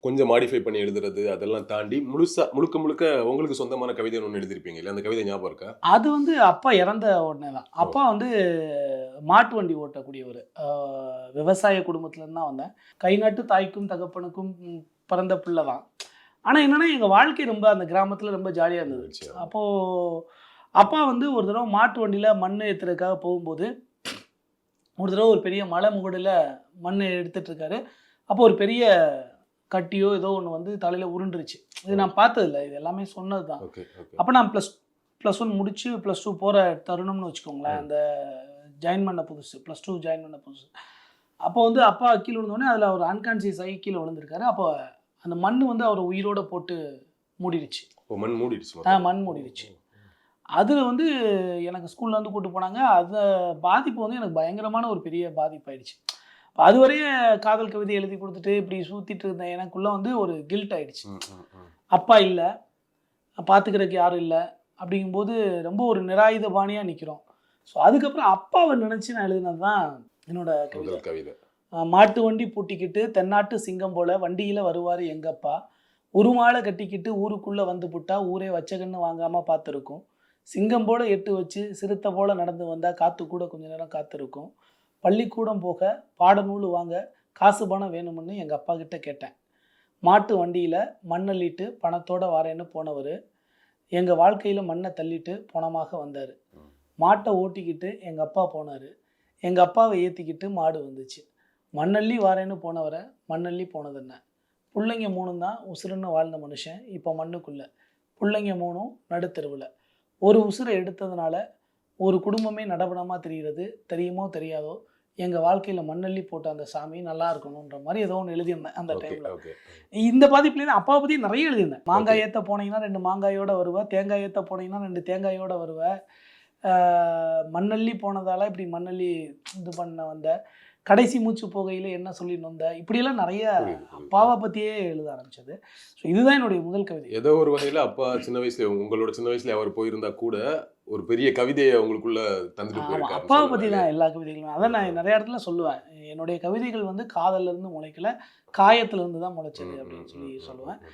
கொஞ்சம் மாடிஃபை பண்ணி எழுதுறது அதெல்லாம் தாண்டி முழுக்க முழுக்க உங்களுக்கு சொந்தமான கவிதை ஒண்ணு எழுதியிருப்பீங்க இல்ல? அந்த கவிதை ஞாபகம் இருக்கா? அது வந்து அப்பா இறந்த உடனே தான். ஓ! அப்பா வந்து மாட்டு வண்டி ஓட்டக்கூடியவரு. விவசாய குடும்பத்திலேருந்து தான் வந்தேன். கை நாட்டு தாய்க்கும் தகப்பனுக்கும் பிறந்த பிள்ளை தான். ஆனா என்னன்னா, எங்க வாழ்க்கை ரொம்ப அந்த கிராமத்தில ரொம்ப ஜாலியா இருந்தது. நிச்சயம். அப்போ அப்பா வந்து ஒரு தடவ மாட்டு வண்டியில மண் ஏத்துறதுக்காக போகும்போது, ஒரு தடவ ஒரு பெரிய மலை முகடுல மண் எடுத்துட்டு இருக்காரு. அப்போ ஒரு பெரிய கட்டியோ ஏதோ ஒண்ணு வந்து தலையில உருண்டுருச்சு. இது ஓ! நான் பார்த்ததில்ல. இது எல்லாமே சொன்னது தான். Okay, okay. அப்ப நான் +1 முடிச்சு +2 போற தருணம்னு வச்சுக்கோங்களேன். ம். அந்த ஜாயின் பண்ண புதுசு. +2 ஜாயின் பண்ண புதுசு. அப்போ வந்து அப்பா கீழ விழுந்தோனே, அதில அவர் அன்கான்ஷியஸ் ஆகி கீழ விழுந்திருக்காரு. அப்போ அந்த மண்ணு வந்து அவர உயிரோட போட்டு மூடிருச்சு. ஓ! மண் மூடிடுச்சு மொத்தமா. மண் ஓ! மூடிருச்சு. ஓ! அதில வந்து எனக்கு ஸ்கூல்ல இருந்து கூட்டு போனாங்க. பாதிப்பு வந்து எனக்கு பயங்கரமான ஒரு பெரிய பாதிப்பாயிடுச்சு. அதுவரைய காதல் கவிதை எழுதி குடுத்துட்டு, இப்படி சுத்திட்டு இருந்த எனக்குள்ள வந்து ஒரு கில்ட் ஆயிடுச்சு. ம், ம், ம். அப்பா இல்ல, பார்த்துக்கிறதுக்கு யாரும் இல்ல. அப்படிங்கும்போது ரொம்ப ஒரு நிராயுதபாணியா நிக்கிறோம். ஸோ அதுக்கப்புறம் அப்பாவ நினைச்சு நான் எழுதினது தான் என்னோட கவிதை. முதல் கவிதை. மாட்டு வண்டி பூட்டிக்கிட்டு தென்னாட்டு சிங்கம் போல வண்டியில வருவாரு எங்கப்பா. உருமாலை கட்டிக்கிட்டு ஊருக்குள்ள வந்து புட்டா ஊரே வச்ச கண்ணு வாங்காம பார்த்துருக்கும். சிங்கம் போல எட்டு வச்சு சிறுத்தை போல நடந்து வந்தா காத்து கூட கொஞ்ச நேரம் காத்திருக்கும். பள்ளிக்கூடம் போக பாடநூல் வாங்க காசு பணம் வேணும்னு எங்க அப்பா கிட்ட கேட்டேன். மாட்டு வண்டியில மண்ணள்ளிட்டு பணத்தோட வாரேன்னு போனவரு, எங்க வாழ்க்கையில மண்ணை தள்ளிட்டு பொணமாக வந்தாரு. ம். மாட்டை ஓட்டிக்கிட்டு எங்க அப்பா போனாரு. எங்க அப்பாவை ஏத்திக்கிட்டு மாடு வந்துச்சு. மண்ணள்ளி வாரேன்னு போனவர மண்ணள்ளி போனதென்ன? புள்ளைங்க 3ம் தான் உசுருன்னு வாழ்ந்த மனுஷன் இப்போ மண்ணுக்குள்ள. புள்ளைங்க 3ம் நடுத்தெருவுல. ஒரு உசுர எடுத்ததுனால ஒரு குடும்பமே நடபடமா தெரிகிறது. தெரியுமோ தெரியாதோ, எங்க வாழ்க்கையில மண்ணள்ளி போட்ட அந்த சாமி நல்லா இருக்கணுன்ற மாரி ஏதோ ஒண்ணு எழுதியிருந்தேன் அந்த ஓகே, டைம்ல. ஓகே. இந்த பாதிப்புலேருந்து அப்பாவ பத்தி நெறைய எழுதியிருந்தேன். ஓகே. மாங்காய் ஏத்த போனீங்கன்னா 2 மாங்காயோட வருவ. தேங்காய் ஏத்த போனீங்கன்னா 2 தேங்காயோட வருவ. ஆ மண்ணள்ளி போனதால இப்படி மண்ணள்ளி இது பண்ண வந்த. கடைசி மூச்சு போகையில என்ன சொல்லி நொந்த. இப்படியெல்லாம் நெறைய புரியுது, புரியுது. அப்பாவ பத்தியே எழுத ஆரம்பிச்சது. ஸோ இதுதான் என்னுடைய முதல் கவிதை. ஏதோ ஒரு வகையில அப்பா சின்ன வயசுல உங்களோட சின்ன வயசுல அவர் போயிருந்தா கூட, ஒரு பெரிய கவிதைய உங்களுக்குள்ள தந்துட்டு ஆமா. போயிருக்காருன்னு அப்பாவ பத்தி சொல்லலாம் இல்லையா? தான் எல்லா கவிதைகளுமே. அதான் நான் நெறைய இடத்துல சொல்லுவேன். என்னுடைய கவிதைகள் வந்து காதல்ல இருந்து முளைக்கல, காயத்துல இருந்து தான் முளைச்சது ம், ம், அப்படின்னு ம், சொல்லி ம், சொல்லுவேன். ம்.